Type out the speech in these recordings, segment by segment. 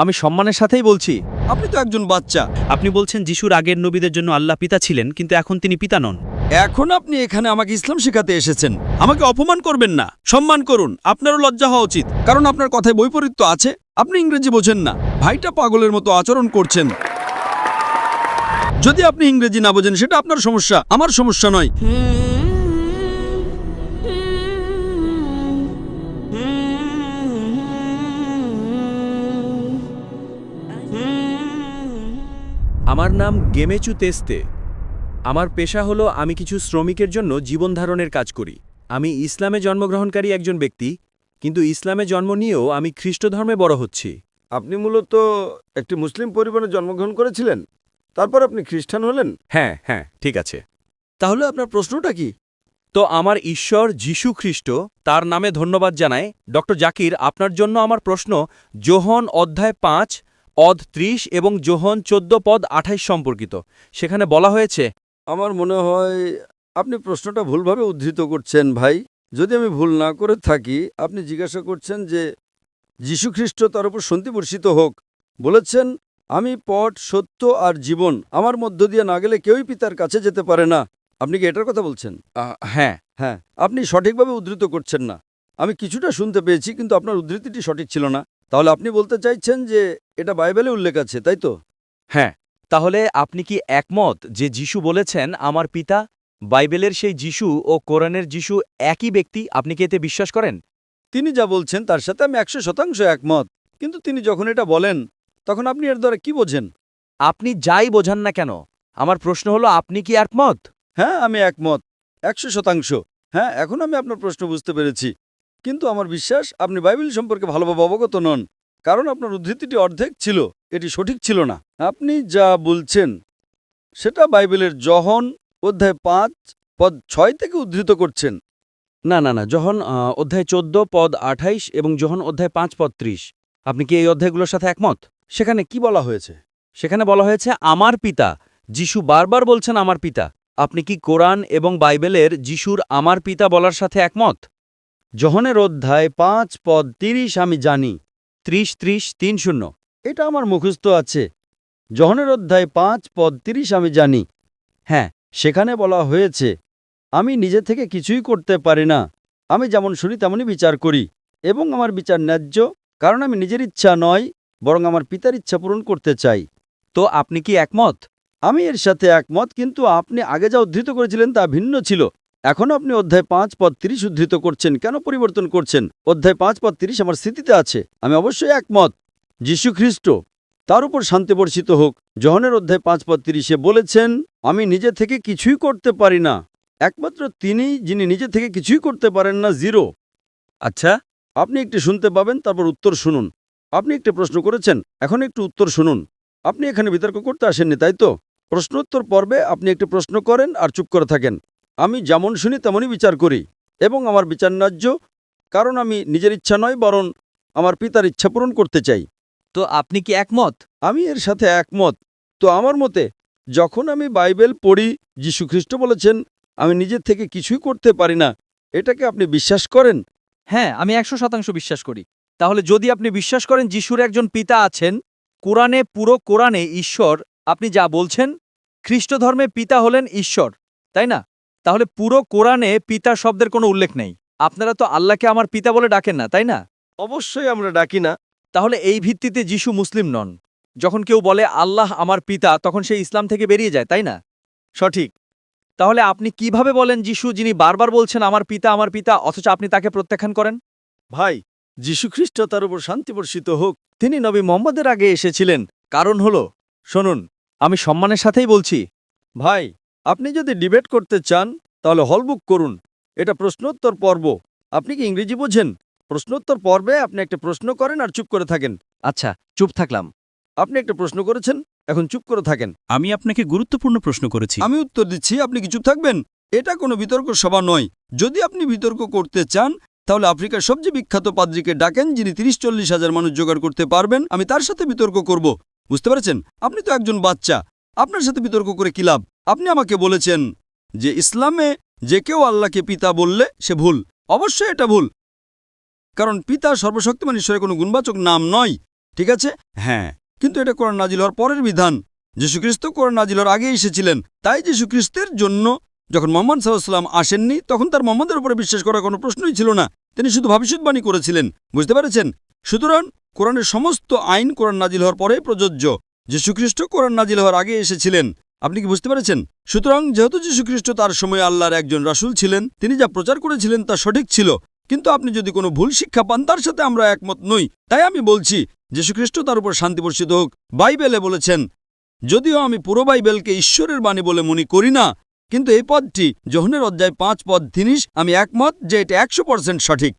আমি সম্মানের সাথেই বলছি। আপনি তো একজন বাচ্চা। আপনি বলছেন যিশুর আগের নবীদের জন্য আল্লাহ পিতা ছিলেন, কিন্তু এখন তিনি পিতা নন। এখন আপনি এখানে আমাকে ইসলাম শেখাতে এসেছেন। আমাকে অপমান করবেন না, সম্মান করুন। আপনারও লজ্জা হওয়া উচিত, কারণ আপনার কথায় বৈপরীত্য আছে। আপনি ইংরেজি বোঝেন না, ভাইটা পাগলের মতো আচরণ করছেন। যদি আপনি ইংরেজি না বোঝেন সেটা আপনার সমস্যা, আমার সমস্যা নয়। আমার নাম গেমেচু তেস্তে। আমার পেশা হলো আমি কিছু শ্রমিকের জন্য জীবন ধারণের কাজ করি। আমি ইসলামে জন্মগ্রহণকারী একজন ব্যক্তি, কিন্তু ইসলামে জন্ম নিয়েও আমি খ্রিস্ট ধর্মে বড় হচ্ছি। আপনি মূলত একটি মুসলিম পরিবারে জন্মগ্রহণ করেছিলেন, তারপর আপনি খ্রিস্টান হলেন? হ্যাঁ হ্যাঁ, ঠিক আছে। তাহলে আপনার প্রশ্নটা কি? তো আমার ঈশ্বর যীশু খ্রিস্ট, তার নামে ধন্যবাদ জানায়। ডক্টর জাকির, আপনার জন্য আমার প্রশ্ন যোহন অধ্যায় 5 অধ্যায় 30 এবং যোহন 14 পদ 28 সম্পর্কিত। সেখানে বলা হয়েছে, আমার মনে হয় আপনি প্রশ্নটা ভুলভাবে উদ্ধৃত করছেন ভাই। যদি আমি ভুল না করে থাকি, আপনি জিজ্ঞাসা করছেন যে যীশুখ্রিস্ট তার উপর শান্তি বর্ষিত হোক বলেছেন, আমি পথ, সত্য আর জীবন, আমার মধ্য দিয়ে না গেলে কেউই পিতার কাছে যেতে পারে না। আপনি কি এটার কথা বলছেন? হ্যাঁ। হ্যাঁ, আপনি সঠিকভাবে উদ্ধৃত করছেন না। আমি কিছুটা শুনতে পেয়েছি, কিন্তু আপনার উদ্ধৃতিটি সঠিক ছিল না। তাহলে আপনি বলতে চাইছেন যে এটা বাইবেলে উল্লেখ আছে, তাই তো? হ্যাঁ। তাহলে আপনি কি একমত যে যিশু বলেছেন আমার পিতা? বাইবেলের সেই যিশু ও কোরআনের যিশু একই ব্যক্তি? আপনি কি এতে বিশ্বাস করেন? তিনি যা বলছেন তার সাথে আমি 100% একমত। কিন্তু তিনি যখন এটা বলেন, তখন আপনি এর দ্বারা কি বোঝেন? আপনি যাই বোঝান না কেন, আমার প্রশ্ন হলো আপনি কি একমত? হ্যাঁ, আমি একমত 100%। হ্যাঁ, এখন আমি আপনার প্রশ্ন বুঝতে পেরেছি। কিন্তু আমার বিশ্বাস আপনি বাইবেল সম্পর্কে ভালোভাবে অবগত নন, কারণ আপনার উদ্ধৃতিটি অর্ধেক ছিল, এটি সঠিক ছিল না। আপনি যা বলছেন সেটা বাইবেলের যোহন অধ্যায় 5 পদ 6 থেকে উদ্ধৃত করছেন। না না না, যোহন অধ্যায় 14 পদ 28 এবং যোহন অধ্যায় 5 পদ 30। আপনি কি এই অধ্যায়গুলোর সাথে একমত? সেখানে কি বলা হয়েছে? সেখানে বলা হয়েছে আমার পিতা। যিশু বারবার বলছেন আমার পিতা। আপনি কি কোরআন এবং বাইবেলের যিশুর আমার পিতা বলার সাথে একমত? যোহনের অধ্যায় 5 পদ 30 আমি জানি। 30-30-30। এটা আমার মুখস্থ আছে। যোহনের অধ্যায় 5 পদ 30 আমি জানি। হ্যাঁ, সেখানে বলা হয়েছে, আমি নিজে থেকে কিছুই করতে পারি না, আমি যেমন শুনি তেমনই বিচার করি, এবং আমার বিচার ন্যায্য, কারণ আমি নিজের ইচ্ছা নয়, বরং আমার পিতার ইচ্ছা পূরণ করতে চাই। তো আপনি কি একমত? আমি এর সাথে একমত, কিন্তু আপনি আগে যা উদ্ধৃত করেছিলেন তা ভিন্ন ছিল। এখন আপনি অধ্যায় 5 পদ 30 উদ্ধৃত করছেন, কেন পরিবর্তন করছেন? অধ্যায় 5 পদ 30 আমার স্মৃতিতে আছে। আমি অবশ্যই একমত। যীশু খ্রিস্ট তার উপর শান্তি বর্ষিত হোক, যোহনের অধ্যায় 5 পদ 30 বলেছেন, আমি নিজে থেকে কিছুই করতে পারি না। একমাত্র তিনি যিনি নিজে থেকে কিছুই করতে পারেন না, জিরো। আচ্ছা, আপনি একটু শুনতে পাবেন, তারপর উত্তর শুনুন। আপনি একটি প্রশ্ন করেছেন, এখন একটু উত্তর শুনুন। আপনি এখানে বিতর্ক করতে আসেননি, তাই তো? প্রশ্নোত্তর পর্বে আপনি একটি প্রশ্ন করেন আর চুপ করে থাকেন। আমি যেমন শুনি তেমনই বিচার করি, এবং আমার বিচার ন্যায্য, কারণ আমি নিজের ইচ্ছা নয়, বরং আমার পিতার ইচ্ছা পূরণ করতে চাই। তো আপনি কি একমত? আমি এর সাথে একমত। তো আমার মতে, যখন আমি বাইবেল পড়ি, যীশু খ্রিস্ট বলেছেন, আমি নিজের থেকে কিছুই করতে পারি না। এটাকে আপনি বিশ্বাস করেন? হ্যাঁ, আমি 100% বিশ্বাস করি। তাহলে যদি আপনি বিশ্বাস করেন যিশুর একজন পিতা আছেন, কোরআনে, পুরো কোরআনে ঈশ্বর, আপনি যা বলছেন, খ্রিস্ট ধর্মে পিতা হলেন ঈশ্বর, তাই না? তাহলে পুরো কোরআনে পিতা শব্দের কোনো উল্লেখ নেই। আপনারা তো আল্লাহকে আমার পিতা বলে ডাকেন না, তাই না? অবশ্যই আমরা ডাকি না। তাহলে এই ভিত্তিতে যিশু মুসলিম নন। যখন কেউ বলে আল্লাহ আমার পিতা, তখন সে ইসলাম থেকে বেরিয়ে যায়, তাই না? সঠিক। তাহলে আপনি কিভাবে বলেন যিশু, যিনি বারবার বলছেন আমার পিতা, অথচ আপনি তাকে প্রত্যাখ্যান করেন? ভাই, যীশু খ্রিস্ট তার উপর শান্তি বর্ষিত হোক, তিনি নবী মুহাম্মদের আগে এসেছিলেন। কারণ হলো, শুনুন, আমি সম্মানের সাথেই বলছি। ভাই, আপনি যদি ডিবেট করতে চান তাহলে হল বুক করুন। এটা প্রশ্নোত্তর পর্ব। আপনি কি ইংরেজি বোঝেন? প্রশ্নোত্তর পর্বে আপনি একটা প্রশ্ন করেন আর চুপ করে থাকেন। আচ্ছা, চুপ থাকলাম। আপনি একটা প্রশ্ন করেছেন, এখন চুপ করে থাকেন। আমি আপনাকে গুরুত্বপূর্ণ প্রশ্ন করেছি। আমি উত্তর দিচ্ছি, আপনি কি চুপ থাকবেন? এটা কোনো বিতর্ক সভা নয়। যদি আপনি বিতর্ক করতে চান, তাহলে আফ্রিকার সবচেয়ে বিখ্যাত পাদ্রীকে ডাকেন, যিনি 30-40 হাজার মানুষ জোগাড় করতে পারবেন। আমি তার সাথে বিতর্ক করব। বুঝতে পেরেছেন? আপনি তো একজন বাচ্চা, আপনার সাথে বিতর্ক করে কি লাভ? আপনি আমাকে বলেছেন যে ইসলামে যে কেউ আল্লাহকে পিতা বললে সে ভুল। অবশ্যই এটা ভুল, কারণ পিতা সর্বশক্তিমান ঈশ্বরের কোনো গুণবাচক নাম নয়। ঠিক আছে? হ্যাঁ, কিন্তু এটা কোরআন নাজিল হওয়ার পরের বিধান। যীশুখ্রিস্ট কোরআন নাজিল হওয়ার আগে এসেছিলেন, তাই যীশুখ্রিস্টের জন্য যখন মোহাম্মদ সাল্লাল্লাহু আলাইহি ওয়াসাল্লাম আসেননি তখন তার মোহাম্মদের উপরে বিশ্বাস করার কোনো প্রশ্নই ছিল না। তিনি শুধু ভবিষ্যদ্বাণী করেছিলেন। বুঝতে পেরেছেন? সুতরাং কোরআনের সমস্ত আইন কোরআন নাজিল হওয়ার পরে প্রযোজ্য। যীশুখ্রিস্ট কোরআন নাজিল হওয়ার আগে এসেছিলেন। আপনি কি বুঝতে পেরেছেন? সুতরাং যেহেতু যীশুখ্রিস্ট তার সময় আল্লাহর একজন রাসূল ছিলেন, তিনি যা প্রচার করেছিলেন তা সঠিক ছিল। কিন্তু আপনি যদি কোনো ভুল শিক্ষা পান তার সাথে আমরা একমত নই। তাই আমি বলছি যীশুখ্রিস্ট তার উপর শান্তি বর্ষিত হোক বাইবেলে বলেছেন, যদিও আমি পুরো বাইবেলকে ঈশ্বরের বাণী বলে মনে করি না, কিন্তু এই পদটি যোহনের অধ্যায় 5 পদ 30 আমি একমত যে এটা 100% সঠিক।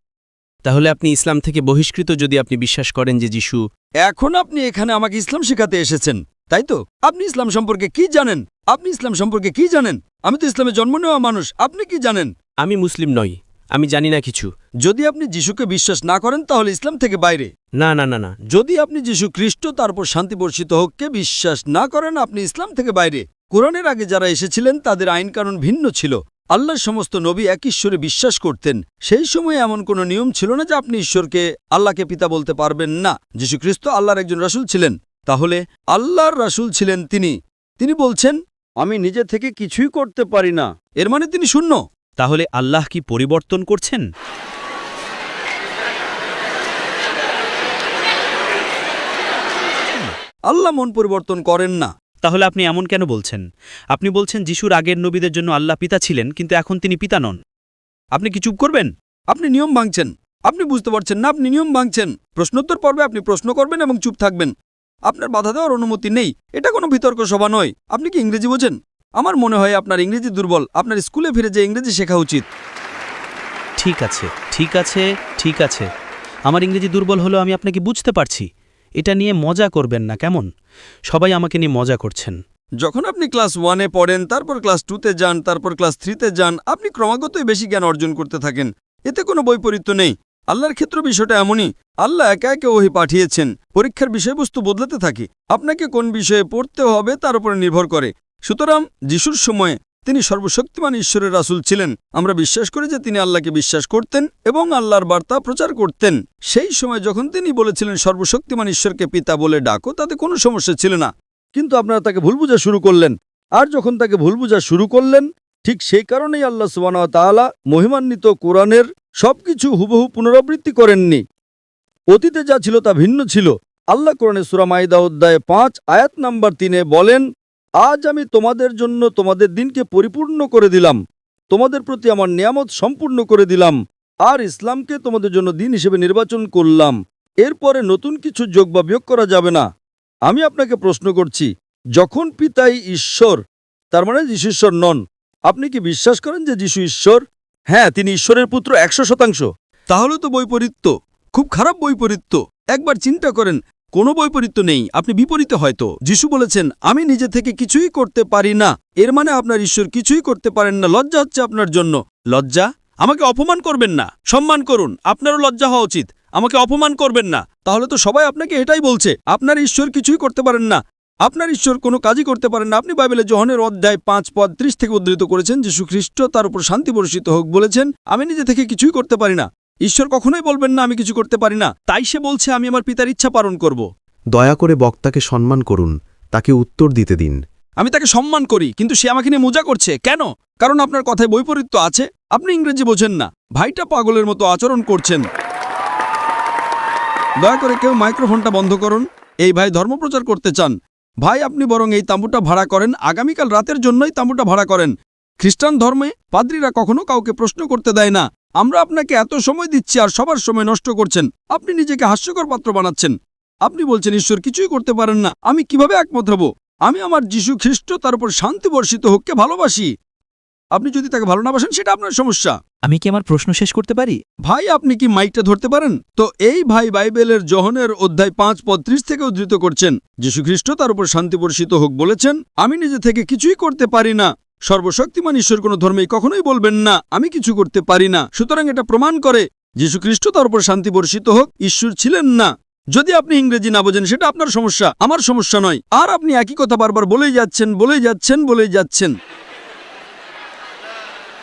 তাহলে আপনি ইসলাম থেকে বহিষ্কৃত যদি আপনি বিশ্বাস করেন যে যিশু। এখন আপনি এখানে আমাকে ইসলাম শেখাতে এসেছেন, তাই তো? আপনি ইসলাম সম্পর্কে কি জানেন? আপনি ইসলাম সম্পর্কে কি জানেন? আমি তো ইসলামে জন্ম নেওয়া মানুষ। আপনি কি জানেন? আমি মুসলিম নই, আমি জানি না কিছু। যদি আপনি যিশুকে বিশ্বাস না করেন তাহলে ইসলাম থেকে বাইরে। না না না না, যদি আপনি যীশু খ্রিস্ট তারপর শান্তি বর্ষিত হোককে বিশ্বাস না করেন আপনি ইসলাম থেকে বাইরে। কোরআনের আগে যারা এসেছিলেন তাদের আইনকানুন ভিন্ন ছিল। আল্লাহর সমস্ত নবী এক ঈশ্বরে বিশ্বাস করতেন। সেই সময়ে এমন কোনো নিয়ম ছিল না যে আপনি ঈশ্বরকে আল্লাহকে পিতা বলতে পারবেন না। যীশু খ্রিস্ট আল্লাহর একজন রাসূল ছিলেন। তাহলে আল্লাহর রাসূল ছিলেন তিনি বলছেন, আমি নিজে থেকে কিছুই করতে পারি না। এর মানে তিনি শূন্য। তাহলে আল্লাহ কি পরিবর্তন করছেন? আল্লাহ মন পরিবর্তন করেন না। তাহলে আপনি এমন কেন বলছেন? আপনি বলছেন যিশুর আগের নবীদের জন্য আল্লাহ পিতা ছিলেন, কিন্তু এখন তিনি পিতা নন। আপনি কি চুপ করবেন? আপনি নিয়ম ভাঙছেন। আপনি বুঝতে পারছেন না, আপনি নিয়ম ভাঙছেন। প্রশ্নোত্তর পর্বে আপনি প্রশ্ন করবেন এবং চুপ থাকবেন। আপনার বাধা দেওয়ার অনুমতি নেই। এটা কোনো বিতর্ক সভা নয়। আপনি কি ইংরেজি বোঝেন? আমার মনে হয় আপনার ইংরেজি দুর্বল। আপনার স্কুলে ফিরে যে ইংরেজি শেখা উচিত। ঠিক আছে, ঠিক আছে, ঠিক আছে। আমার ইংরেজি দুর্বল হলো আমি আপনাকে বুঝতে পারছি। এটা নিয়ে মজা করবেন না, কেমন? সবাই আমাকে নিয়ে মজা করছেন। যখন আপনি ক্লাস 1-এ পড়েন, তারপর ক্লাস 2-তে যান, তারপর ক্লাস 3-তে যান, আপনি ক্রমাগতই বেশি জ্ঞান অর্জন করতে থাকেন। এতে কোনো বৈপরীত্য নেই। আল্লাহর ক্ষেত্র বিষয়টা এমনই। আল্লাহ একে একে ওহী পাঠিয়েছেন। পরীক্ষার বিষয়বস্তু বদলাতে থাকে। আপনাকে কোন বিষয়ে পড়তে হবে তার উপরে নির্ভর করে। সুতরাং যিশুর সময়ে তিনি সর্বশক্তিমান ঈশ্বরের রাসূল ছিলেন। আমরা বিশ্বাস করি যে তিনি আল্লাহকে বিশ্বাস করতেন এবং আল্লাহর বার্তা প্রচার করতেন। সেই সময় যখন তিনি বলেছিলেন সর্বশক্তিমান ঈশ্বরকে পিতা বলে ডাকো, তাতে কোনো সমস্যা ছিল না। কিন্তু আপনারা তাকে ভুল বোঝা শুরু করলেন। আর যখন তাকে ভুল বোঝা শুরু করলেন, ঠিক সেই কারণেই আল্লাহ সুবহানাহু ওয়া তাআলা মহিমান্বিত কোরআনের সবকিছু হুবহু পুনরাবৃত্তি করেননি। অতীতে যা ছিল তা ভিন্ন ছিল। আল্লাহ কোরআনে সূরা মাইদা অধ্যায় 5 আয়াত নাম্বার 3-এ বলেন, আজ আমি তোমাদের জন্য তোমাদের দিনকে পরিপূর্ণ করে দিলাম, তোমাদের প্রতি আমার নিয়ামত সম্পূর্ণ করে দিলাম, আর ইসলামকে তোমাদের জন্য দিন হিসেবে নির্বাচন করলাম। এরপরে নতুন কিছু যোগ বা বিয়োগ করা যাবে না। আমি আপনাকে প্রশ্ন করছি, যখন পিতাই ঈশ্বর, তার মানে যিশু ঈশ্বর নন, আপনি কি বিশ্বাস করেন যে যিশু ঈশ্বর? হ্যাঁ, তিনি ঈশ্বরের পুত্র 100%। তাহলে তো বৈপরীত্য, খুব খারাপ বৈপরীত্য। একবার চিন্তা করেন, কোনো বৈপরীত্য নেই। আপনি বিপরীতে হয়তো। যিশু বলেছেন, আমি নিজে থেকে কিছুই করতে পারি না। এর মানে আপনার ঈশ্বর কিছুই করতে পারেন না। লজ্জা হচ্ছে আপনার জন্য। লজ্জা? আমাকে অপমান করবেন না, সম্মান করুন। আপনারও লজ্জা হওয়া উচিত। আমাকে অপমান করবেন না। তাহলে তো সবাই আপনাকে এটাই বলছে, আপনার ঈশ্বর কিছুই করতে পারেন না, আপনার ঈশ্বর কোনো কাজই করতে পারেন না। আপনি বাইবেলে যোহনের অধ্যায় 5 পদ 30 থেকে উদ্ধৃত করেছেন, যীশু খ্রিস্ট তার উপর শান্তি বর্ষিত হোক বলেছেন, আমি নিজে থেকে কিছুই করতে পারি না। ঈশ্বর কখনোই বলবেন না আমি কিছু করতে পারি না। তাই সে বলছে আমি আমার পিতার ইচ্ছা পালন করব। দয়া করে বক্তাকে সম্মান করুন, তাকে উত্তর দিতে দিন। আমি তাকে সম্মান করি, কিন্তু সে আমাকে নিয়ে মজা করছে। কেন? কারণ আপনার কথায় বৈপরীত্য আছে। আপনি ইংরেজি বোঝেন না। ভাইটা পাগলের মতো আচরণ করছেন। দয়া করে কেউ মাইক্রোফোনটা বন্ধ করুন। এই ভাই ধর্মপ্রচার করতে চান। ভাই, আপনি বরং এই তাঁবুটা ভাড়া করেন। আগামীকাল রাতের জন্যই তাঁবুটা ভাড়া করেন। খ্রিস্টান ধর্মে পাদ্রীরা কখনো কাউকে প্রশ্ন করতে দেয় না। আমরা আপনাকে এত সময় দিচ্ছি আর সবার সময় নষ্ট করছেন। আপনি নিজেকে হাস্যকর পাত্র বানাচ্ছেন। আপনি বলছেন ঈশ্বর কিছুই করতে পারেন না। আমি কিভাবে একমত হব? আমি আমার যিশু খ্রিস্ট তার উপর শান্তি বর্ষিত হোককে ভালোবাসি। আপনি যদি তাকে ভালো না বাসেন সেটা আপনার সমস্যা। আমি কি আমার প্রশ্ন শেষ করতে পারি? ভাই, আপনি কি মাইকটা ধরতে পারেন? তো এই ভাই বাইবেলের যোহনের অধ্যায় 5 পদ 30 থেকে উদ্ধৃত করছেন, যীশু খ্রিস্ট তার উপর শান্তি বর্ষিত হোক বলেছেন, আমি নিজে থেকে কিছুই করতে পারি না। সর্বশক্তিমান ঈশ্বর কোনো ধর্মেই কখনোই বলবেন না আমি কিছু করতে পারি না। সুতরাং এটা প্রমাণ করে যীশু খ্রিস্ট তার উপর শান্তি বর্ষিত হোক ঈশ্বর ছিলেন না। যদি আপনি ইংরেজি না বোঝেন সেটা আপনার সমস্যা, আমার সমস্যা নয়। আর আপনি একই কথা বারবার বলেই যাচ্ছেন।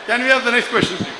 Can we have the next question, please?